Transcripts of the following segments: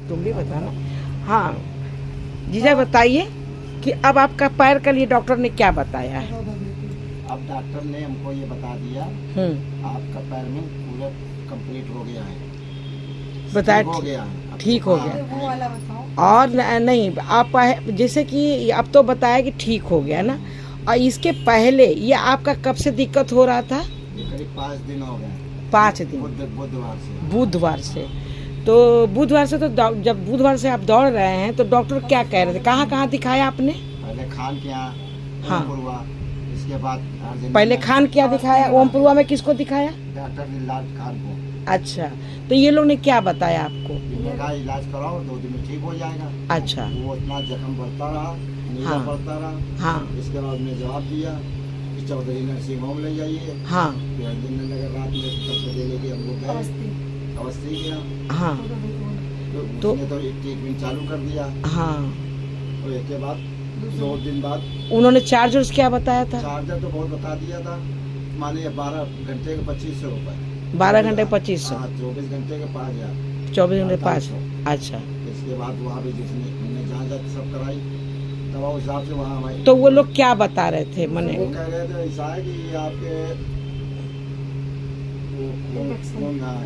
तुम भी बताना। हाँ जीजा बताइए कि अब आपका पैर के लिए डॉक्टर ने क्या बताया है? अब डॉक्टर ने हमको ये बता दिया आपका पैर में पूरा कंप्लीट हो गया है, बताया ठीक हो गया है, ठीक हो गया। वो वाला बताओ। और नहीं आप जैसे कि अब तो बताया कि ठीक हो गया ना, और इसके पहले ये आपका कब से दिक्कत हो रहा था? ये करीब 5 दिन हो गए। 5 दिन बुधवार से। तो बुधवार से तो जब बुधवार से आप दौड़ रहे हैं तो डॉक्टर क्या कह रहे थे? कहाँ कहाँ दिखाया आपने? पहले खान के यहाँ, हाँ। ओमपुरवा, इसके बाद पहले खान क्या दिखाया? ओमपुरवा में किसको दिखाया? डॉक्टर दिलराज खान को। अच्छा, तो ये लोग ने क्या बताया आपको? इनका इलाज कराओ 2 दिन में ठीक हो जाएगा। अच्छा, वो इतना जख्म बढ़ता रहा, नीला हाँ। पड़ता रहा। हाँ इसके बाद उन्हें जवाब दिया कि चौधरी नर्सिंग होम ले जाइए। हाँ फिर दिन में लगा रात में तब बजे लेके हम लोग गए अवस्थी गया। हाँ तो उसने तो एक ट्रीटमेंट चालू कर दिया। हाँ। और इसके बाद 2 दिन बाद उन्होंने चार्जर्स क्या बताया था? चार्जर तो बहुत बता दिया था, मानिए 12 घंटे के 2500 रुपए। 12 घंटे 2500। 24 घंटे के 5000। 24 घंटे 5। अच्छा, इसके बाद वहाँ पे जिसने हमने जांच सब कराई, दवा उस हिसाब से वहाँ हमारी। तो वो लोग क्या बता रहे थे? मने वो कह रहे थे ऐसा है कि आपके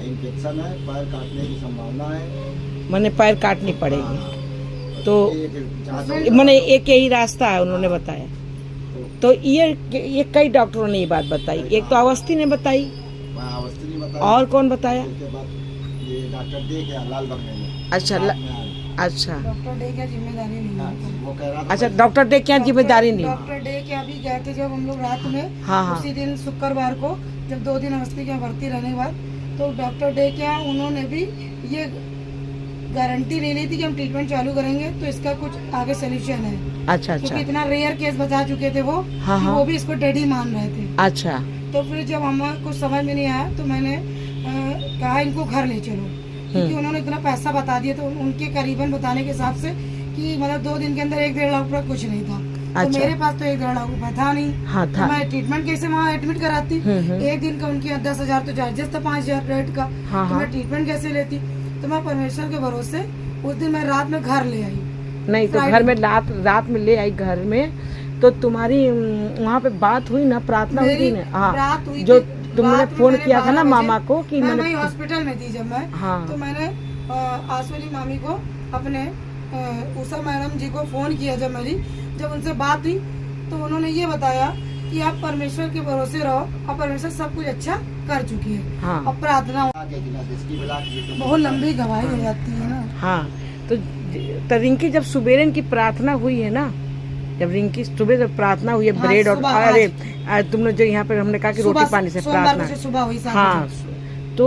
इन्फेक्शन है, पैर काटने की संभावना है। मने पैर काटनी पड़ेगी। तो मने एक यही रास्ता है उन्होंने बताया। तो ये कई डॉक्टरों ने ये बात बताई। एक तो अवस्थी ने बताई, अवस्थी ने बताया, और कौन बताया? उसके बाद ये डॉक्टर डे के लाल बंगले में। अच्छा अच्छा डॉक्टर डे क्या जिम्मेदारी नहीं है। वो कह रहा था अच्छा, डॉक्टर डे क्या जिम्मेदारी नहीं? डॉक्टर डे के अभी गए थे जब हम लोग रात में। हाँ हाँ। उसी दिन शुक्रवार को जब 2 दिन अवस्थी के यहाँ भर्ती रहने के बाद, तो डॉक्टर डे के यहाँ उन्होंने भी ये गारंटी ले ली थी कि हम ट्रीटमेंट चालू करेंगे तो इसका कुछ आगे सोल्यूशन है। अच्छा अच्छा। क्योंकि इतना रेयर केस बता चुके थे वो, हाँ कि हाँ। वो भी इसको डेड ही मान रहे थे। अच्छा। तो फिर जब हमें कुछ समझ में नहीं आया तो मैंने कहा इनको घर ले चलो, क्योंकि उन्होंने इतना पैसा बता दिया। तो उनके करीबन बताने के हिसाब से कि मतलब 2 दिन के अंदर 1-1.5 लाख रुपया कुछ नहीं था। अच्छा। तो मेरे पास तो 1-1.5 लाख रुपया था नहीं। हाँ था। तो मैं ट्रीटमेंट कैसे वहाँ एडमिट कराती? एक दिन का उनके 10,000 तो चार्जेस था, 5,000 रेट का। हाँ, तो हाँ। मैं ट्रीटमेंट कैसे लेती? तो मैं परमेश्वर के भरोसे उस दिन मैं रात में घर ले आई। नहीं तो घर में रात में ले आई घर में, तो तुम्हारी वहाँ पे बात हुई ना, प्रार्थना हुई थी ना? हाँ, रात हुई जो थी। तुमने रात में फोन मैंने किया था ना 12 मामा बजे, को कि मैं मैंने। वही हॉस्पिटल में थी जब मैं। हाँ। तो मैंने आसवाली मामी को अपने उषा मैडम जी को फोन किया जब उनसे बात हुई, तो उन्होंने ये बताया कि आप परमेश्वर के भरोसे रहो और परमेश्वर सब कुछ अच्छा कर चुकी है। हाँ। और प्रार्थना बहुत लंबी गवाही हो जाती है ना। हाँ, तो रिंकी जब सुबेरे की प्रार्थना हुई है ना, जब रिंकी सुबह जब प्रार्थना हुई है, हाँ, ब्रेड और सुबह, अरे तुमने जो यहाँ पे हमने कहा कि रोटी पानी से प्रार्थना, सुबह हुई 7 हाँ, बजे। तो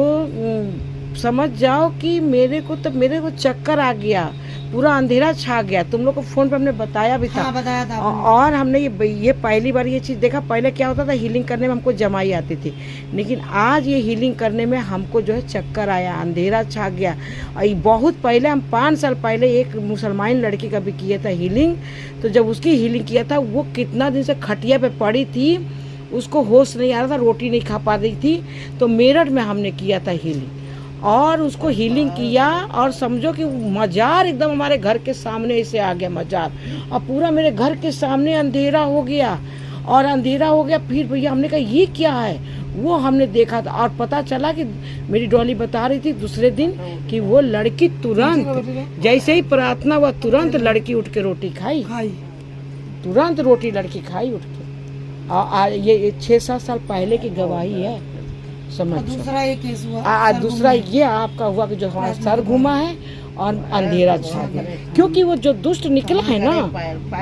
समझ जाओ कि मेरे को चक्कर आ गया, पूरा अंधेरा छा गया। तुम लोग को फोन पे हमने बताया भी था। हाँ, बताया था आपने। और हमने ये पहली बार ये चीज़ देखा। पहले क्या होता था, हीलिंग करने में हमको जमाई आती थी, लेकिन आज ये हीलिंग करने में हमको जो है चक्कर आया, अंधेरा छा गया। और ये बहुत पहले, हम 5 साल पहले एक मुसलमान लड़की का भी किया था हीलिंग। तो जब उसकी हीलिंग किया था, वो कितना दिन से खटिया पे पड़ी थी, उसको होश नहीं आ रहा था, रोटी नहीं खा पा रही थी। तो मेरठ में हमने किया था हीलिंग, और उसको हीलिंग किया, और समझो कि मजार एकदम हमारे घर के सामने ऐसे आ गया मजार, और पूरा मेरे घर के सामने अंधेरा हो गया। और अंधेरा हो गया, फिर भैया हमने कहा ये क्या है, वो हमने देखा था, और पता चला कि मेरी डॉली बता रही थी दूसरे दिन कि वो लड़की तुरंत जैसे ही प्रार्थना हुआ, तुरंत लड़की उठ के रोटी खाई, तुरंत रोटी लड़की खाई उठ के। और ये 6-7 साल पहले की गवाही है, समझ। दूसरा एक केस हुआ, दूसरा ये आपका हुआ कि जो हमारा सर घुमा है और अंधेरा छा गया, क्योंकि वो जो दुष्ट निकला है ना,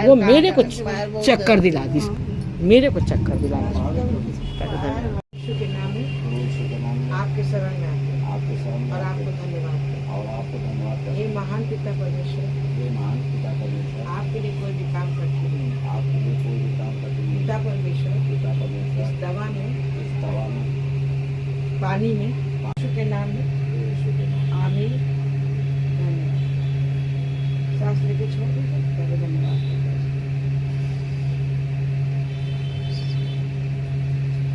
वो मेरे को चक्कर दिला दी, मेरे को चक्कर दिला दी। आपके शरण में आते हैं और आपको धन्यवाद। ये महान पिता परमेश्वर, आपके लिए कोई भी काम कठिन नहीं, पिता परमेश्वर इस दवा में पानी में यीशु के नाम में आमीन। सांस लेके छोड़ दीजिए, धन्यवाद।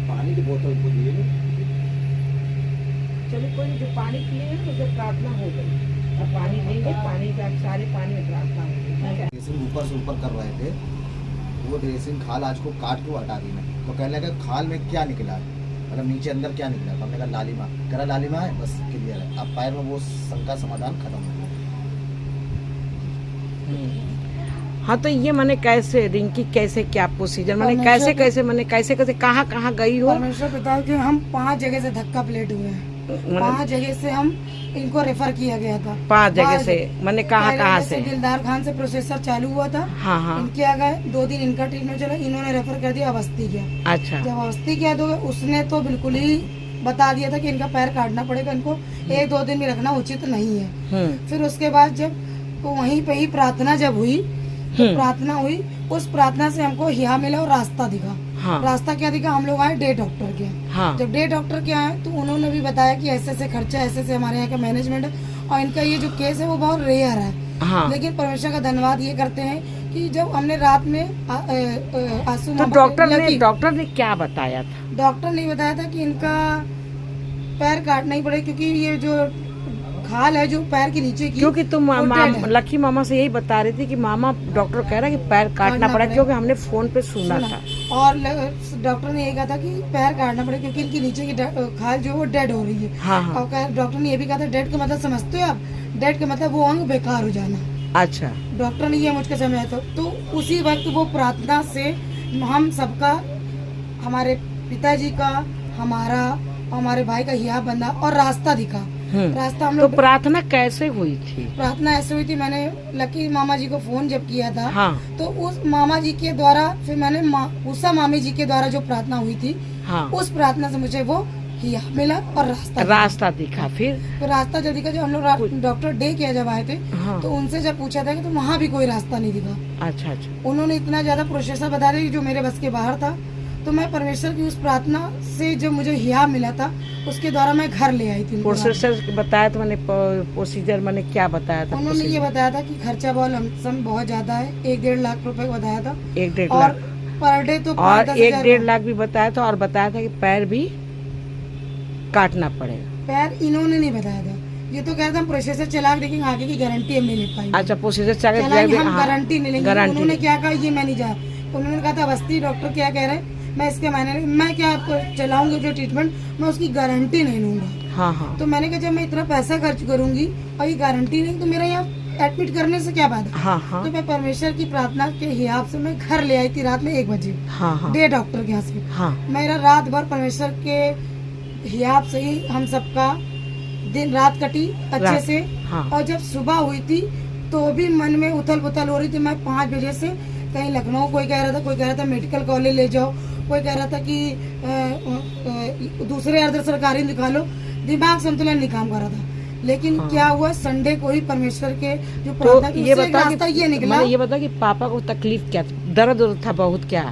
पानी की बोतल को दिए। चलिए कोई नहीं, जो पानी पिए हैं तो प्रार्थना हो गई। अब पानी देंगे, पानी का सारे पानी में ट्रांसफर होगा। ड्रेसिंग ऊपर से ऊपर कर रहे थे, वो ड्रेसिंग खाल आज को काट के हटा दी मैं, तो कहने लगा खाल में क्या निकला, मतलब नीचे अंदर क्या निकला, तो हमने कहा लालिमा, कह रहा लालिमा है, बस क्लियर है। अब पैर में वो शंका समाधान खत्म हो गया। हाँ, तो ये मैंने कैसे रिंकी, कैसे क्या प्रोसीजर, मैंने कैसे कैसे मैंने कैसे कैसे कहाँ कहाँ गई हो? परमेश्वर पिता कि हम 5 जगह से धक्का प्लेट हुए हैं, 5 जगह से हम इनको रेफर किया गया था। 5 जगह से मैंने कहाँ से? दिलदार खान से प्रोसेसर चालू हुआ था। हाँ हाँ। इनके आ गए 2 दिन इनका ट्रीटमेंट चला, इन्होंने रेफर कर दिया अवस्थी किया। अच्छा। जब अवस्थी किया तो उसने तो बिल्कुल ही बता दिया था कि इनका पैर काटना पड़ेगा, इनको 1-2 दिन में रखना उचित नहीं है। फिर उसके बाद जब तो वहीं पे ही प्रार्थना जब हुई, तो प्रार्थना हुई, उस प्रार्थना से हमको हिया मिला और रास्ता दिखा। हाँ। रास्ता क्या दिखा, हम लोग आए डे डॉक्टर के। हाँ। जब डे डॉक्टर के आए तो उन्होंने भी बताया कि ऐसे ऐसे खर्चा, ऐसे ऐसे हमारे यहाँ का मैनेजमेंट है और इनका ये जो केस है वो बहुत रेयर है। हाँ। लेकिन परमेश्वर का धन्यवाद ये करते हैं कि जब हमने रात में आंसू, तो डॉक्टर ने क्या बताया था? डॉक्टर ने बताया था कि इनका पैर काटना ही पड़ेगा, क्योंकि ये जो खाल है जो पैर के नीचे की, क्योंकि तुम वो dead है। लकी मामा से यही बता रही थी कि मामा डॉक्टर कह रहा है कि पैर काटना पड़ा, क्योंकि हमने फोन पे सुना था। और डॉक्टर ने ये कहा था कि पैर काटना पड़ेगा क्योंकि इनकी नीचे की खाल जो है वो डेड हो रही है। हाँ हाँ। और डॉक्टर ने ये भी कहा था, डेड का मतलब समझते हो आप? डेड का मतलब वो अंग बेकार हो जाना। अच्छा। डॉक्टर ने ये मुझको समझाया था। तो उसी वक्त वो प्रार्थना से हम सबका, हमारे पिताजी का, हमारे भाई का हिया बंधा और रास्ता दिखा। रास्ता हम तो लोग, प्रार्थना कैसे हुई थी? प्रार्थना ऐसे हुई थी, मैंने लकी मामा जी को फोन जब किया था। हाँ। तो उस मामा जी के द्वारा, फिर मैंने उषा मामी जी के द्वारा जो प्रार्थना हुई थी, हाँ। उस प्रार्थना से मुझे वो हिया मिला और रास्ता दिखा। फिर तो रास्ता जब दिखा, जब हम लोग डॉक्टर डे किया जब आए थे, हाँ। तो उनसे जब पूछा था कि तो वहाँ भी कोई रास्ता नहीं दिखा। अच्छा अच्छा। उन्होंने इतना ज्यादा प्रोसेसर बता दिया जो मेरे बस के बाहर था। तो मैं परमेश्वर की उस प्रार्थना से जब मुझे हिया मिला था, उसके द्वारा मैं घर ले आई थी। प्रोसेसर बताया तो मैंने प्रोसीजर मैंने क्या बताया था? उन्होंने ये बताया था कि खर्चा बहुत ज्यादा है, 1-1.5 लाख रुपए बताया था। 1-1.5 और लाख पर डे तो और 1-1.5 लाख भी बताया था, और बताया था कि पैर भी काटना पड़ेगा। पैर इन्होंने नहीं बताया था, ये तो कहते हम प्रोसेसर चला देखेंगे, आगे की गारंटी हम नहीं ले पाएंगे। अच्छा, प्रोसीजर चलाएंगे हम, गारंटी नहीं लेंगे। गारंटी उन्होंने क्या कहा ये मैं नहीं जा, उन्होंने कहा था अवस्थी डॉक्टर क्या कह रहे हैं, मैं इसके मायने मैं क्या आपको चलाऊंगी जो ट्रीटमेंट, मैं उसकी गारंटी नहीं लूंगा। हाँ हाँ। तो मैंने कहा जब मैं इतना पैसा खर्च करूंगी और ये गारंटी नहीं, तो मेरा यहाँ एडमिट करने से क्या बात है। हाँ हाँ। तो मैं परमेश्वर की प्रार्थना के हिसाब से मैं घर ले आई थी रात में 1 बजे। हाँ हाँ। डे डॉक्टर के यहाँ से। हाँ। मेरा रात भर परमेश्वर के हिसाब से ही हम सबका दिन रात कटी अच्छे से। हाँ। और जब सुबह हुई थी तो भी मन में उथल पुथल हो रही थी। मैं 5 बजे से कहीं लखनऊ, कोई कह रहा था मेडिकल कॉलेज ले जाओ, कोई कह रहा था कि दूसरे अर्ध सरकारी निकालो, दिमाग संतुलन नहीं काम कर रहा था। लेकिन हाँ। क्या हुआ, संडे को ही परमेश्वर के जो तो प्रार्थना की, ये उससे एक बता रास्ता ये निकला। ये बता कि पापा को तकलीफ क्या था? दर्द था बहुत? क्या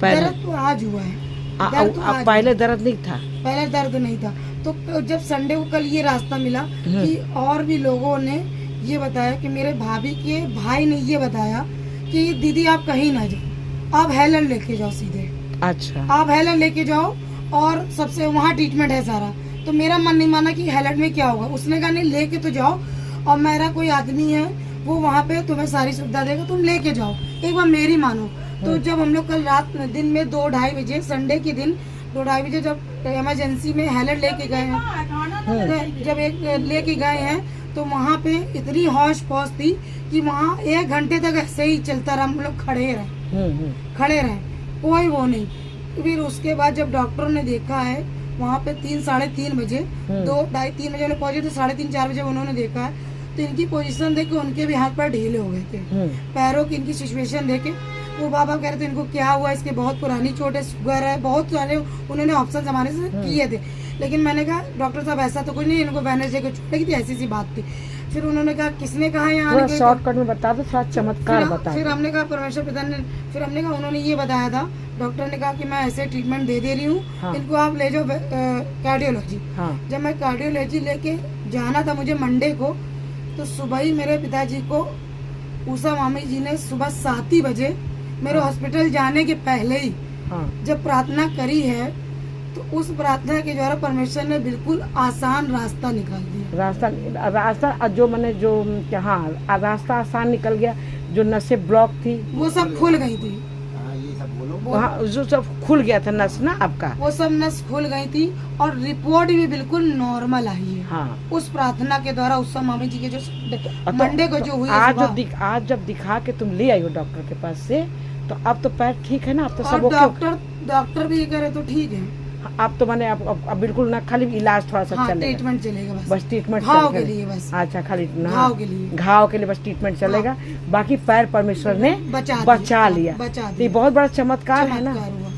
पहले? दर्द तो आज हुआ है, दर्द तो आज पहले दर्द नहीं था? पहले दर्द नहीं था। तो जब संडे को कल ये रास्ता मिला कि और भी लोगों ने ये बताया कि मेरे भाभी के भाई ने ये बताया कि दीदी आप कहीं ना जाओ, आप हेलन लेके जाओ सीधे। अच्छा। आप हेलन लेके जाओ और सबसे वहाँ ट्रीटमेंट है सारा। तो मेरा मन नहीं माना कि हेलन में क्या होगा। उसने कहा नहीं लेके तो जाओ, और मेरा कोई आदमी है वो वहाँ पे तुम्हें सारी सुविधा देगा, तुम लेके जाओ, एक बार मेरी मानो। तो जब हम लोग कल रात दिन में 2-2:30 बजे, संडे के दिन 2-2:30 बजे जब इमरजेंसी में हेलन लेके गए हैं, जब एक लेके गए हैं तो वहाँ पे इतनी हौश पौश थी कि वहाँ 1 घंटे तक ऐसे ही चलता रहा, हम लोग खड़े रहे, कोई वो नहीं। फिर उसके बाद जब डॉक्टरों ने देखा है वहाँ पे 3-3:30 बजे, 2-2:30-3 बजे पहुंचे, तो 3:30-4 बजे उन्होंने देखा है। तो इनकी पोजीशन देख के उनके भी हाथ पैर ढीले हो गए थे। पैरों की इनकी सिचुएशन देख के वो बाबा कह रहे थे इनको क्या हुआ, इसके बहुत पुरानी चोट है, शुगर है, बहुत सारे उन्होंने ऑप्शन हमारे से किए थे। लेकिन मैंने कहा डॉक्टर साहब ऐसा तो कुछ नहीं, इनको वेडनेसडे को छूट लगी थी, ऐसी सी बात थी। फिर उन्होंने कहा किसने कहा यहाँ शॉर्टकट में बता दो, थोड़ा चमत्कार बता। फिर हमने कहा परमेश्वर पिता ने, फिर हमने कहा उन्होंने ये बताया था, डॉक्टर ने कहा कि मैं ऐसे ट्रीटमेंट दे रही हूँ, इनको आप ले जाओ कार्डियोलॉजी। जब मैं कार्डियोलॉजी लेके जाना था मुझे मंडे को, तो सुबह ही मेरे पिताजी को उषा मामी जी ने सुबह 7 बजे मेरे हॉस्पिटल जाने के पहले ही जब प्रार्थना करी है, तो उस प्रार्थना के द्वारा परमेश्वर ने बिल्कुल आसान रास्ता निकाल दिया। रास्ता जो मैंने जो हाँ रास्ता आसान निकल गया। जो नसें ब्लॉक थी वो सब खुल गई थी। हाँ, ये सब बोलो। वहाँ जो सब खुल गया था नस ना आपका। वो सब नस खुल गई थी और रिपोर्ट भी बिल्कुल नॉर्मल आई है। हाँ उस प्रार्थना के द्वारा उषा मामी जी के जो मंडे को जो हुई आज जब दिखा के तुम ले आई हो डॉक्टर के पास से, तो अब तो पैर ठीक है ना? अब तो सब और ओके। डॉक्टर भी ये कह रहे तो ठीक है। अब तो मैंने अब बिल्कुल ना, खाली इलाज थोड़ा सा हाँ, चलेगा। ट्रीटमेंट चलेगा बस ट्रीटमेंट घाव के लिए बस। अच्छा खाली घाव के लिए। घाव के लिए बस ट्रीटमेंट चलेगा। बाकी पैर परमेश्वर ने बचा लिया। तो ये बहुत बड़ा चमत्कार है ना,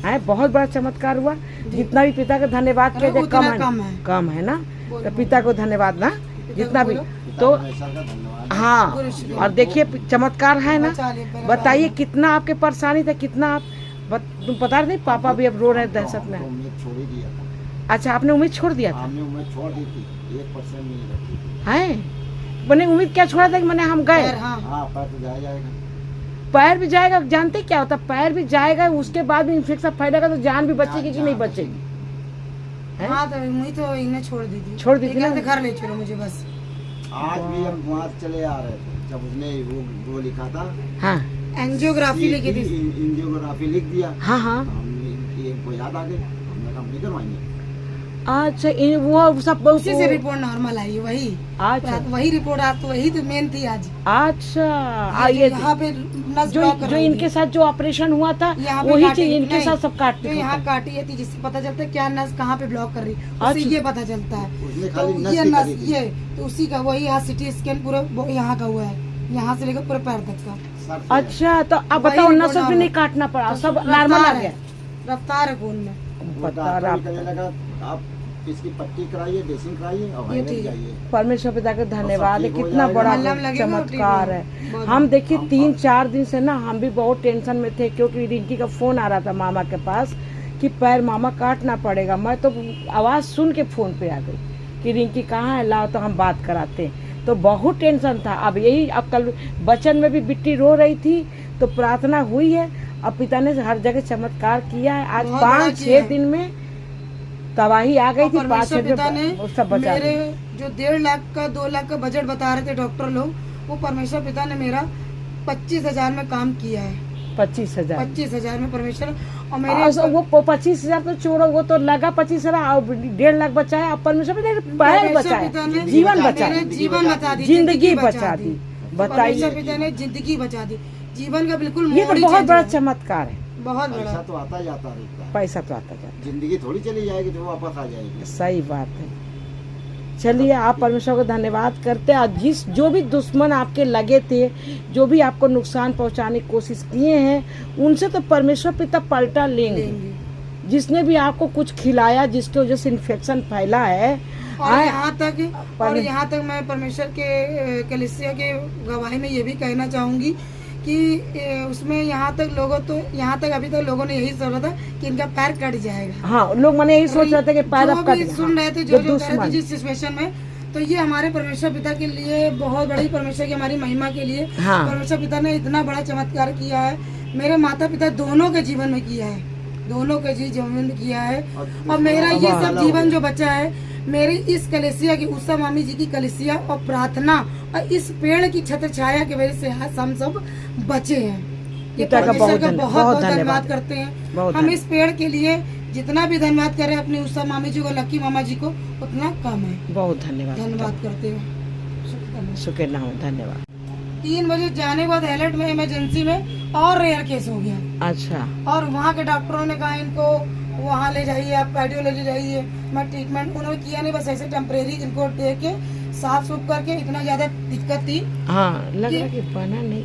है बहुत बड़ा चमत्कार हुआ। जितना भी पिता का धन्यवाद किया जाए कम है ना। तो पिता को धन्यवाद ना जितना भी। तो परमेश्वर का धन्यवाद। हाँ, और देखिए चमत्कार है ना। बताइए कितना आपके परेशानी था, कितना आप तुम पता नहीं। पापा भी अब रो रहे हैं दहशत में। उम्मीद छोड़ ही दिया था। अच्छा, आपने उम्मीद छोड़ दिया था? हमने उम्मीद छोड़ दी थी, 1% नहीं रखी थी। है मैंने उम्मीद क्या छोड़ा था कि मैंने हम गए। हाँ, पैर तो जाएगा। पैर भी जाएगा, जानते क्या होता, पैर भी जाएगा, उसके बाद भी इन्फेक्शन फैलेगा तो जान भी बचेगी कि नहीं बचेगी। हाँ, तो उम्मीद तो इन्हें छोड़ दी थी। छोड़ दी थी ना। घर ले चलो मुझे बस। आज भी हम वहाँ चले आ रहे थे जब उसने वो लिखा था। हाँ, एंजियोग्राफी लिखी थी। एंजियोग्राफी लिख दिया। हाँ हाँ, हमको याद आ गई, हमने कहा नहीं करवाएंगे। अच्छा वो सब उसी से रिपोर्ट नॉर्मल आई वही। अच्छा, वही रिपोर्ट आज तो वही तो मेन थी आज। अच्छा, ये यहाँ पे नस जो ब्लॉक कर जो रही इनके थी। साथ जो ऑपरेशन हुआ था यहाँ पे वही काटी- चीज इनके नहीं, साथ सब काट जो यहाँ काटी है थी, जिससे पता चलता है क्या नस कहाँ पे ब्लॉक कर रही है, उससे अच्छा। ये पता चलता है। उसने तो खाली नस ये दिखा नस दी थी। ये तो उसी का वही यहाँ सिटी स्कैन पूरा यहाँ का हुआ है, यहाँ से लेकर पूरे पैर तक का। सर से। अच्छा, तो अब वही बताओ रिपोर्ट नस भी नॉर्मल। नहीं काटना पड़ा, तो सब रफ्तार नॉर्मल आ है, गया। रफ्तार है खून में। वो बता डॉक्टर रहा भी कहने लगा आप इसकी पट्टी कराइए, ड्रेसिंग कराइए और ये वाइरस ठीक है। जाइए। परमेश्वर पिता का धन्यवाद है, ठीक हो कितना जाएगा। बड़ा मलहम लगेगा और ठीक चमत्कार होगा। है। बहुत हम देखिए हम- 3-4 दिन से ना हम भी बहुत टेंशन में थे, क्योंकि रिंकी का फोन आ रहा था मामा के पास कि पैर मामा काटना पड़ेगा। मैं तो आवाज सुन के फोन पे आ गई कि रिंकी कहाँ है, लाओ तो हम बात कराते हैं। तो बहुत टेंशन था। अब यही, अब कल बचन में भी बिट्टी रो रही थी तो प्रार्थना हुई है। अब पिता ने हर जगह चमत्कार किया है। आज बहुत बड़ा 5-6 किया है। दिन में तबाही आ गई थी। और 5-6 परमेश्वर पिता दिन ने सब बचा मेरे दिया। जो 1.5 लाख का 2 लाख का बजट बता रहे थे डॉक्टर लोग, वो परमेश्वर पिता ने मेरा 25,000 में काम किया है। 25,000 25,000 में परमेश्वर। और वो 25,000 तो छोड़ो, वो तो लगा 25,000 और 1.5 लाख बचाया। अब परमेश्वर पिता ने पैर परमेश्वर पिता बचाया, ने जीवन मेरे बचाया, जीवन बचा दी, जिंदगी बचा दी। परमेश्वर बताइए, पिता ने जिंदगी बचा दी, जीवन का बिल्कुल ये तो मोड़ ही बहुत change बड़ा हुआ। चमत्कार है। बहुत पैसा बड़ा। तो आता जाता रहता है, पैसा तो आता जाता जिंदगी थोड़ी चली जाएगी तो वापस आ जाएगी। है, सही बात है। चलिए, आप परमेश्वर को धन्यवाद करते हैं। जो भी दुश्मन आपके लगे थे, जो भी आपको नुकसान पहुंचाने की कोशिश किए हैं, उनसे तो परमेश्वर पिता पलटा लेंगे। जिसने भी आपको कुछ खिलाया, जिसकी वजह से इन्फेक्शन फैला है, और यहाँ तक मैं परमेश्वर के कलीसिया के गवाही में ये भी कहना चाहूंगी कि उसमें यहाँ तक अभी तक लोगों ने यही सोचा था कि इनका पैर कट जाएगा। हाँ, लोग मैंने यही सोच रहे थे कि पैर अब कट गया। सुन रहे थे जो जो कह रहे थे दुश्मन, जिस सिचुएशन में, तो ये हमारे परमेश्वर पिता के लिए बहुत बड़ी, परमेश्वर की हमारी महिमा के लिए हाँ। परमेश्वर पिता ने इतना बड़ा चमत्कार किया है। मेरे माता पिता दोनों के जीवन में किया है, दोनों के जीवन में किया है। और मेरा ये सब जीवन जो बचा है, मेरी इस कलीसिया की, उषा मामी जी की कलीसिया और प्रार्थना और इस पेड़ की छत्र छाया की वजह से आज हम सब बचे हैं। ये पिता का परमेश्वर का बहुत बहुत धन्यवाद धन्यवाद करते हैं। बहुत हम इस पेड़ के लिए जितना भी धन्यवाद करें अपनी उषा मामी जी को, लक्की मामा जी को, उतना कम है। बहुत धन्यवाद करते हैं। शुक्र नाम, धन्यवाद। 3 बजे जाने के बाद अलर्ट में इमरजेंसी में और रेयर केस हो गया। अच्छा, और वहाँ के डॉक्टरों ने कहा इनको वहाँ ले जाइए, आप कार्डियोलॉजी जाइए। मैं ट्रीटमेंट उन्होंने किया नहीं, बस ऐसे टेम्परेरी इनको दे के साफ सुफ करके। इतना ज्यादा दिक्कत थी। हाँ, लग रहा कि बना नहीं।